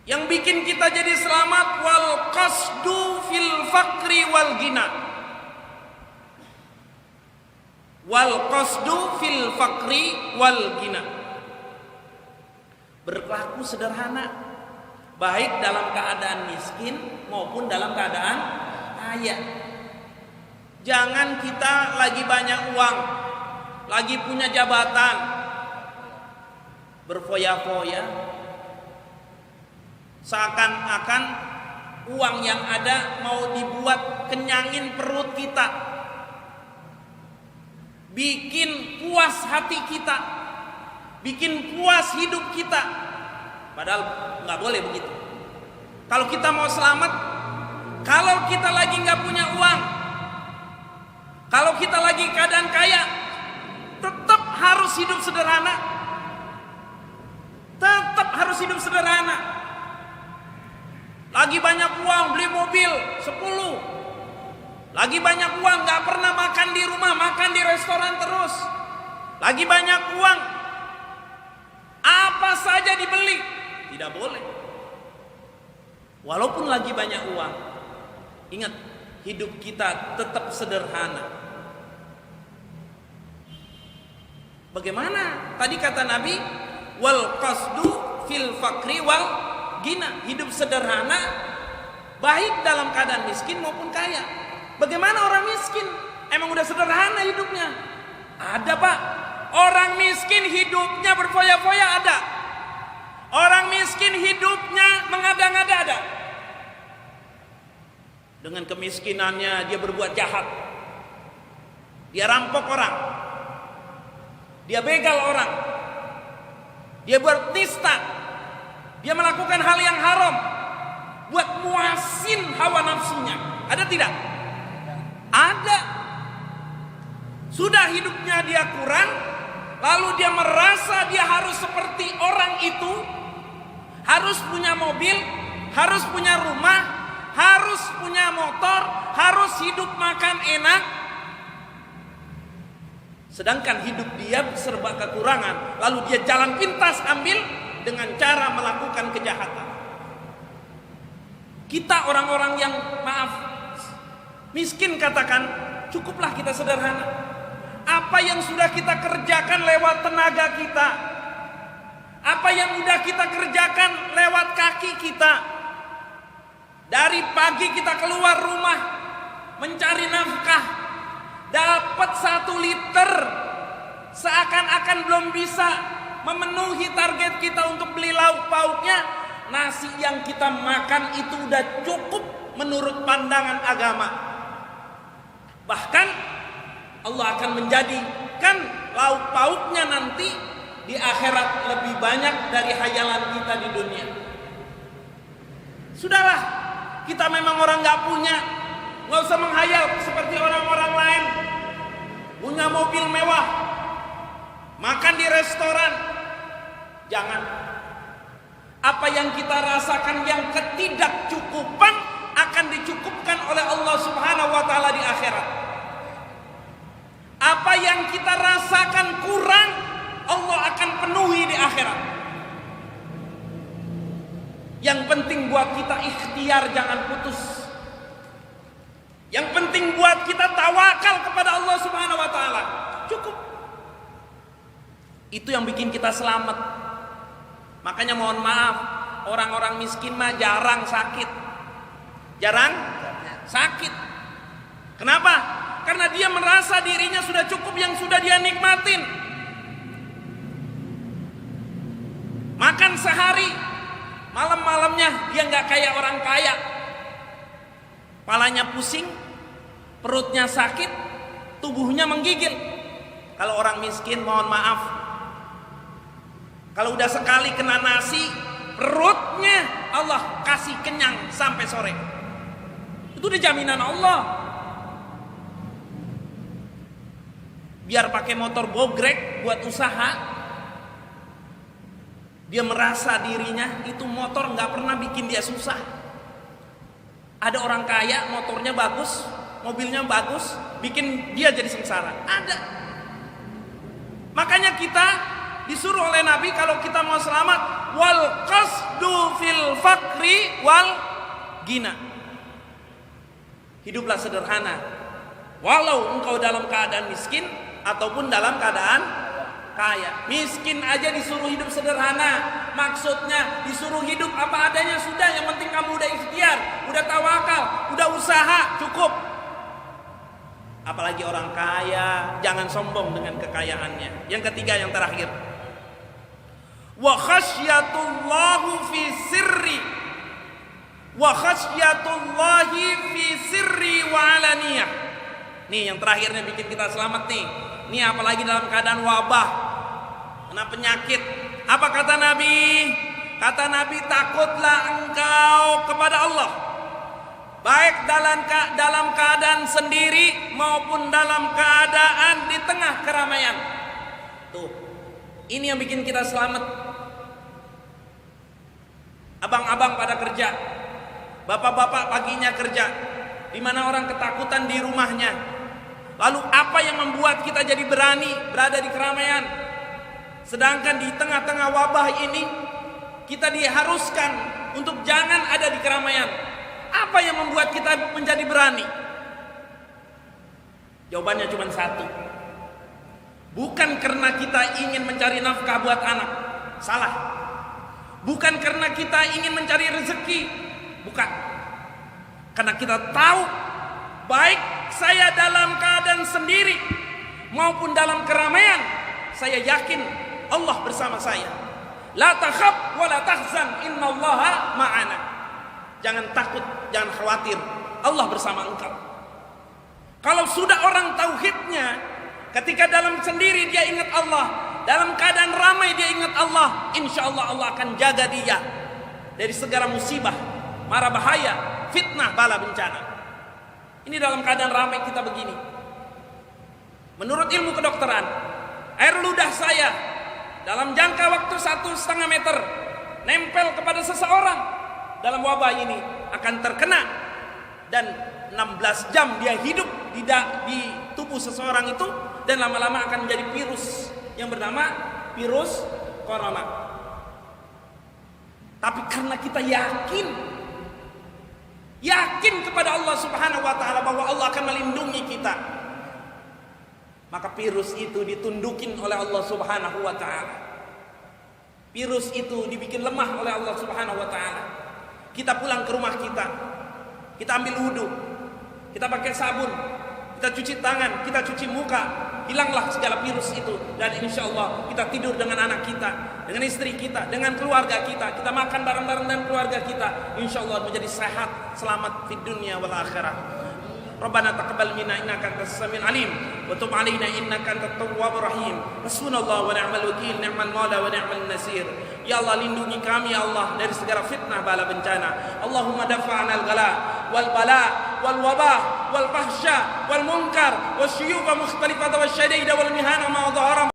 Yang bikin kita jadi selamat, wal qasdu fil fakri wal gina. Wal qasdu fil fakri wal gina. Berlaku sederhana, baik dalam keadaan miskin maupun dalam keadaan kaya. Jangan kita lagi banyak uang, lagi punya jabatan, berfoya-foya, seakan-akan uang yang ada mau dibuat kenyangin perut kita, bikin puas hati kita, bikin puas hidup kita. Padahal nggak boleh begitu. Kalau kita mau selamat, kalau kita lagi nggak punya uang, kalau kita lagi keadaan kaya, tetap harus hidup sederhana. Tetap harus hidup sederhana. Lagi banyak uang beli mobil 10. Lagi banyak uang gak pernah makan di rumah, makan di restoran terus. Lagi banyak uang, apa saja dibeli. Tidak boleh. Walaupun lagi banyak uang, ingat, hidup kita tetap sederhana. Bagaimana? Tadi kata Nabi, wal qasdu fil fakri wal gina. Hidup sederhana, baik dalam keadaan miskin maupun kaya. Bagaimana orang miskin? Emang udah sederhana hidupnya? Ada, Pak. Orang miskin hidupnya berfoya-foya, ada. Orang miskin hidupnya mengada-ngada, ada. Dengan kemiskinannya dia berbuat jahat. Dia rampok orang. Dia begal orang. Dia buat nista. Dia melakukan hal yang haram buat muasin hawa nafsunya. Ada tidak? Ada. Sudah hidupnya dia kurang, lalu dia merasa dia harus seperti orang itu, harus punya mobil, harus punya rumah, harus punya motor, harus hidup makan enak. Sedangkan hidup dia serba kekurangan, lalu dia jalan pintas ambil dengan cara melakukan kejahatan. Kita orang-orang yang miskin, katakan, cukuplah kita sederhana. Apa yang sudah kita kerjakan lewat tenaga kita, apa yang sudah kita kerjakan lewat kaki kita, dari pagi kita keluar rumah mencari nafkah, dapat 1 liter, seakan-akan belum bisa memenuhi target kita untuk beli lauk pauknya. Nasi yang kita makan itu udah cukup menurut pandangan agama. Bahkan Allah akan menjadikan lauk pauknya nanti di akhirat lebih banyak dari hayalan kita di dunia. Sudahlah, kita memang orang gak punya, gak usah menghayal seperti orang-orang lain. Punya mobil mewah, makan di restoran. Jangan. Apa yang kita rasakan yang ketidakcukupan akan dicukupkan oleh Allah Subhanahu wa taala di akhirat. Apa yang kita rasakan kurang, Allah akan penuhi di akhirat. Yang penting buat kita ikhtiar, jangan putus. Yang penting buat kita tawakal kepada Allah Subhanahu wa taala. Cukup. Itu yang bikin kita selamat. Makanya mohon maaf, orang-orang miskin mah jarang sakit. Jarang sakit. Kenapa? Karena dia merasa dirinya sudah cukup yang sudah dia nikmatin. Makan sehari, malam-malamnya dia nggak kayak orang kaya. Kepalanya pusing, perutnya sakit, tubuhnya menggigil. Kalau orang miskin, mohon maaf, kalau udah sekali kena nasi, perutnya Allah kasih kenyang sampai sore. Itu udah jaminan Allah. Biar pakai motor bogrek buat usaha, dia merasa dirinya itu motor nggak pernah bikin dia susah. Ada orang kaya motornya bagus, mobilnya bagus, bikin dia jadi sengsara. Ada. Makanya kita disuruh oleh Nabi kalau kita mau selamat, wal qasdu fil fakri wal gina. Hiduplah sederhana, walau engkau dalam keadaan miskin ataupun dalam keadaan kaya. Miskin aja disuruh hidup sederhana, maksudnya disuruh hidup apa adanya sudah, yang penting kamu udah ikhtiar, udah tawakal, udah usaha, cukup. Apalagi orang kaya, jangan sombong dengan kekayaannya. Yang ketiga, yang terakhir, wa khasyatullahu fi sirri wa khasyatullahi fi sirri wa alaniyah. Nih yang terakhirnya bikin kita selamat nih. Ini apalagi dalam keadaan wabah, kena penyakit. Apa kata Nabi? Kata Nabi, takutlah engkau kepada Allah, baik dalam keadaan sendiri maupun dalam keadaan di tengah keramaian. Tuh, ini yang bikin kita selamat. Abang-abang pada kerja, bapak-bapak paginya kerja, di mana orang ketakutan di rumahnya. Lalu apa yang membuat kita jadi berani berada di keramaian? Sedangkan di tengah-tengah wabah ini kita diharuskan untuk jangan ada di keramaian. Apa yang membuat kita menjadi berani? Jawabannya cuma satu. Bukan karena kita ingin mencari nafkah buat anak. Salah. Bukan karena kita ingin mencari rezeki. Bukan. Karena kita tahu, baik saya dalam keadaan sendiri maupun dalam keramaian, saya yakin Allah bersama saya. La takhaf wa la tahzan, innallaha ma'ana. Jangan takut, jangan khawatir, Allah bersama engkau. Kalau sudah orang tauhidnya, ketika dalam sendiri dia ingat Allah, dalam keadaan ramai dia ingat Allah, insya Allah Allah akan jaga dia dari segala musibah, mara bahaya, fitnah, bala bencana. Ini dalam keadaan ramai kita begini. Menurut ilmu kedokteran, air ludah saya dalam jangka waktu 1,5 meter nempel kepada seseorang dalam wabah ini akan terkena, dan 16 jam dia hidup di tubuh seseorang itu, dan lama-lama akan menjadi virus yang bernama virus corona. Tapi karena kita yakin kepada Allah Subhanahu wa taala bahwa Allah akan melindungi kita, maka virus itu ditundukin oleh Allah Subhanahu wa taala. Virus itu dibikin lemah oleh Allah Subhanahu wa taala. Kita pulang ke rumah kita ambil wudu, kita pakai sabun, kita cuci tangan, kita cuci muka, hilanglah segala virus itu, dan insya Allah kita tidur dengan anak kita, dengan istri kita, dengan keluarga kita makan bareng-bareng dengan keluarga kita, insya Allah menjadi sehat, selamat di dunia wal akhirah. Rabbana taqabbal minna innaka antas samiul alim wa tub alaina innaka antat tawwabur rahim. Hasbunallahu wa ni'mal wakeel, ni'mal maula wa ni'mal nasir. Ya Allah, lindungi kami ya Allah dari segala fitnah bala bencana. Allahumma dafa'na al-ghala wal bala wal wabah wal fahsya wal munkar wasyuyuba mukhtalifata wasyadida wal mihana ma dhahara